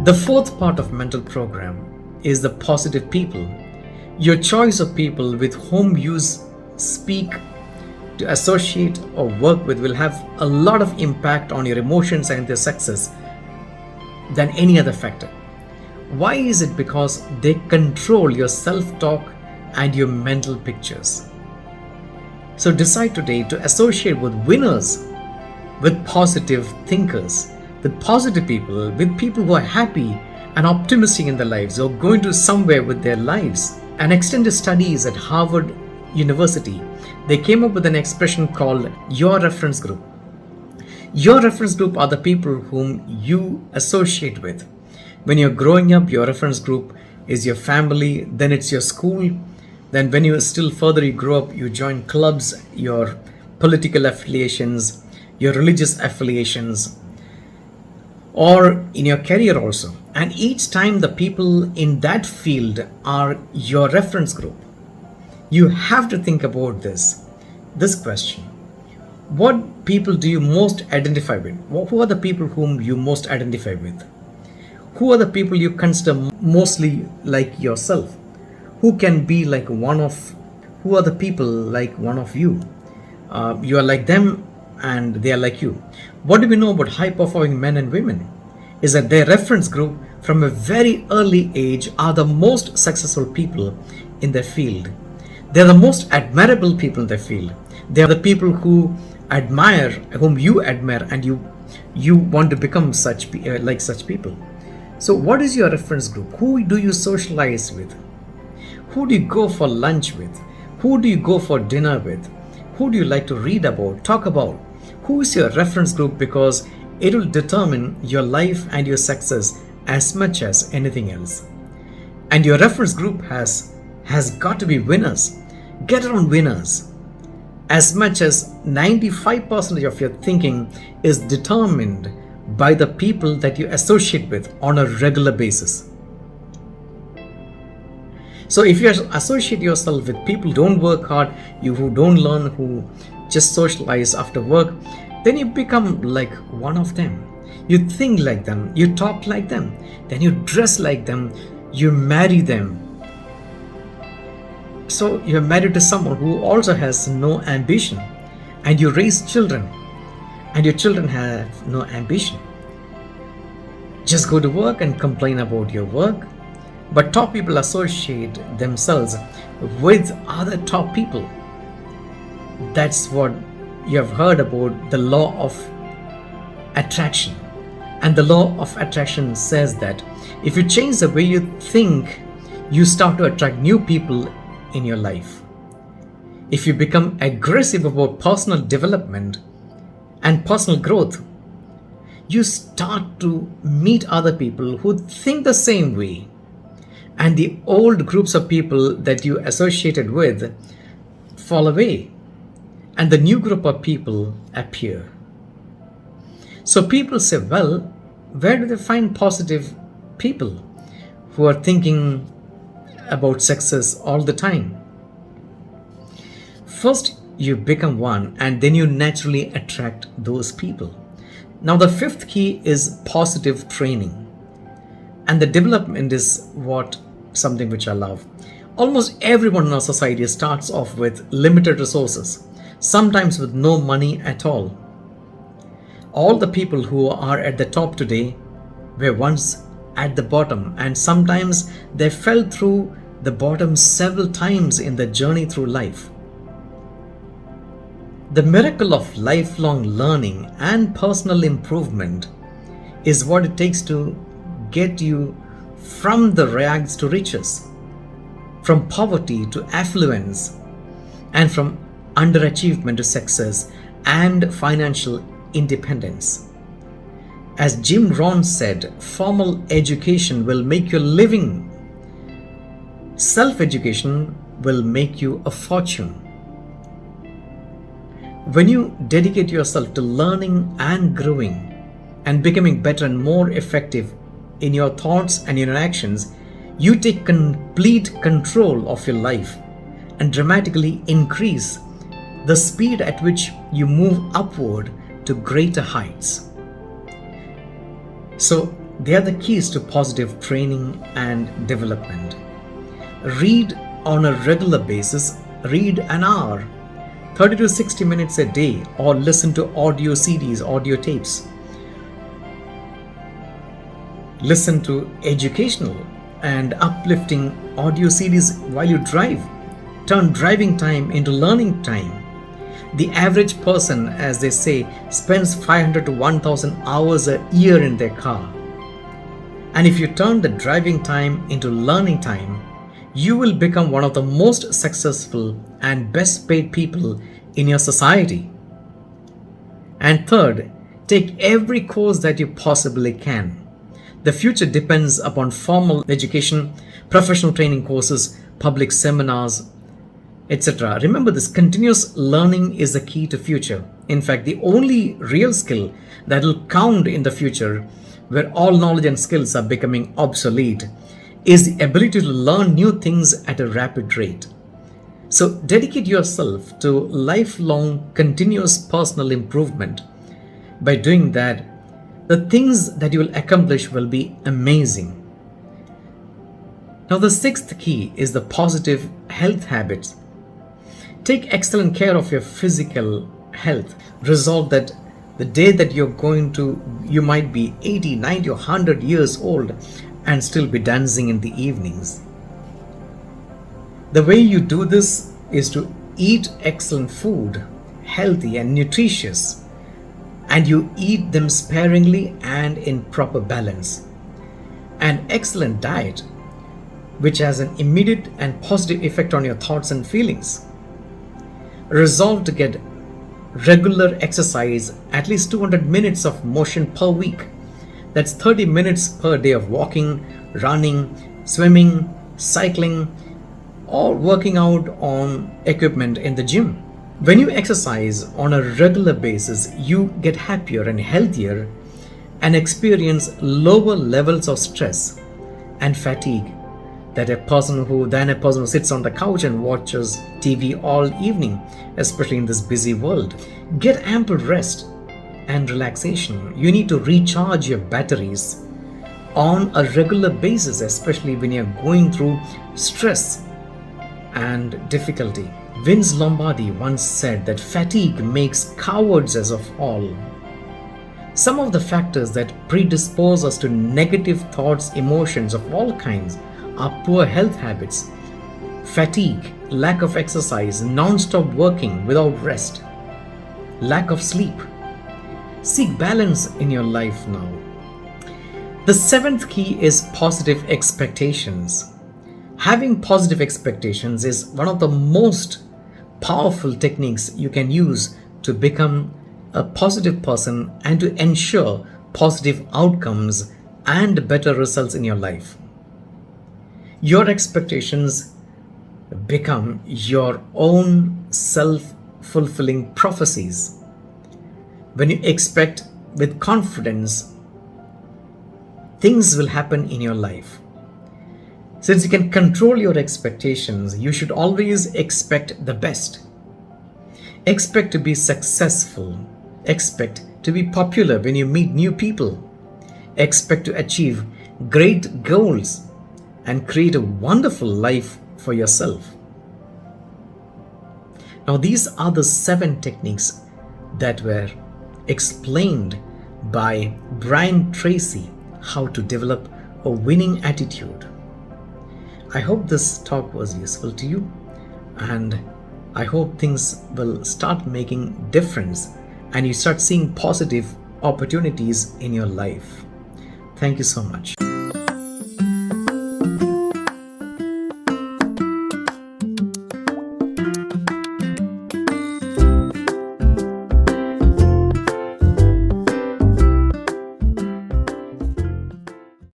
The fourth part of mental program is the positive people. Your choice of people with whom you speak, to associate or work with will have a lot of impact on your emotions and their success than any other factor. Why is it? Because they control your self-talk and your mental pictures. So decide today to associate with winners, with positive thinkers, with positive people, with people who are happy and optimistic in their lives, or going to somewhere with their lives. An extended studies at Harvard University, they came up with an expression called your reference group. Your reference group are the people whom you associate with. When you're growing up, your reference group is your family, then it's your school. Then when you still further you grow up, you join clubs, your political affiliations, your religious affiliations, or in your career also. And each time the people in that field are your reference group. You have to think about this question. What people do you most identify with? Who are the people whom you most identify with? Who are the people you consider mostly like yourself? Who can be like who are the people like one of you? You are like them and they are like you. What do we know about high performing men and women? Is that their reference group from a very early age are the most successful people in their field. They are the most admirable people in their field. They are the people whom you admire, and you want to become like such people. So what is your reference group? Who do you socialize with? Who do you go for lunch with? Who do you go for dinner with? Who do you like to read about, talk about? Who is your reference group? Because it will determine your life and your success as much as anything else. And your reference group has got to be winners. Get around winners. As much as 95% of your thinking is determined by the people that you associate with on a regular basis. So if you associate yourself with people who don't work hard, who don't learn, who just socialize after work, then you become like one of them. You think like them, you talk like them, then you dress like them, you marry them. So you're married to someone who also has no ambition, and you raise children, and your children have no ambition. Just go to work and complain about your work. But top people associate themselves with other top people. That's what you have heard about the law of attraction. And the law of attraction says that if you change the way you think, you start to attract new people in your life. If you become aggressive about personal development and personal growth, you start to meet other people who think the same way. And the old groups of people that you associated with fall away, and the new group of people appear. So people say, well, where do they find positive people who are thinking about success all the time? First, you become one, and then you naturally attract those people. Now, the fifth key is positive training. And the development is something which I love. Almost everyone in our society starts off with limited resources, sometimes with no money at all. All the people who are at the top today were once at the bottom, and sometimes they fell through the bottom several times in the journey through life. The miracle of lifelong learning and personal improvement is what it takes to get you from the rags to riches, from poverty to affluence, and from underachievement to success and financial independence. As Jim Rohn said, formal education will make you a living. Self-education will make you a fortune. When you dedicate yourself to learning and growing and becoming better and more effective in your thoughts and your actions, you take complete control of your life and dramatically increase the speed at which you move upward to greater heights. So They are the keys to positive training and development. Read on a regular basis. Read an hour, 30 to 60 minutes a day, or listen to audio CDs, audio tapes. Listen to educational and uplifting audio CDs while you drive. Turn driving time into learning time. The average person, as they say, spends 500 to 1000 hours a year in their car. And if you turn the driving time into learning time, you will become one of the most successful and best paid people in your society. And third, take every course that you possibly can. The future depends upon formal education, professional training courses, public seminars, etc. Remember this, continuous learning is the key to future. In fact, the only real skill that will count in the future, where all knowledge and skills are becoming obsolete, is the ability to learn new things at a rapid rate. So dedicate yourself to lifelong continuous personal improvement. By doing that, the things that you will accomplish will be amazing. Now, the sixth key is the positive health habits. Take excellent care of your physical health. Resolve that the day that you might be 80, 90 or 100 years old and still be dancing in the evenings. The way you do this is to eat excellent food, healthy and nutritious, and you eat them sparingly and in proper balance. An excellent diet which has an immediate and positive effect on your thoughts and feelings. Resolve to get regular exercise, at least 200 minutes of motion per week. That's 30 minutes per day of walking, running, swimming, cycling, or working out on equipment in the gym. When you exercise on a regular basis, you get happier and healthier and experience lower levels of stress and fatigue than a person who sits on the couch and watches TV all evening, especially in this busy world. Get ample rest and relaxation. You need to recharge your batteries on a regular basis, especially when you're going through stress and difficulty. Vince Lombardi once said that fatigue makes cowards as of all. Some of the factors that predispose us to negative thoughts, emotions of all kinds are poor health habits, fatigue, lack of exercise, non-stop working without rest, lack of sleep. Seek balance in your life now. The seventh key is positive expectations. Having positive expectations is one of the most powerful techniques you can use to become a positive person and to ensure positive outcomes and better results in your life. Your expectations become your own self-fulfilling prophecies. When you expect with confidence, things will happen in your life. Since you can control your expectations, you should always expect the best. Expect to be successful. Expect to be popular when you meet new people. Expect to achieve great goals and create a wonderful life for yourself. Now, these are the 7 techniques that were explained by Brian Tracy, how to develop a winning attitude. I hope this talk was useful to you, and I hope things will start making difference and you start seeing positive opportunities in your life. Thank you so much.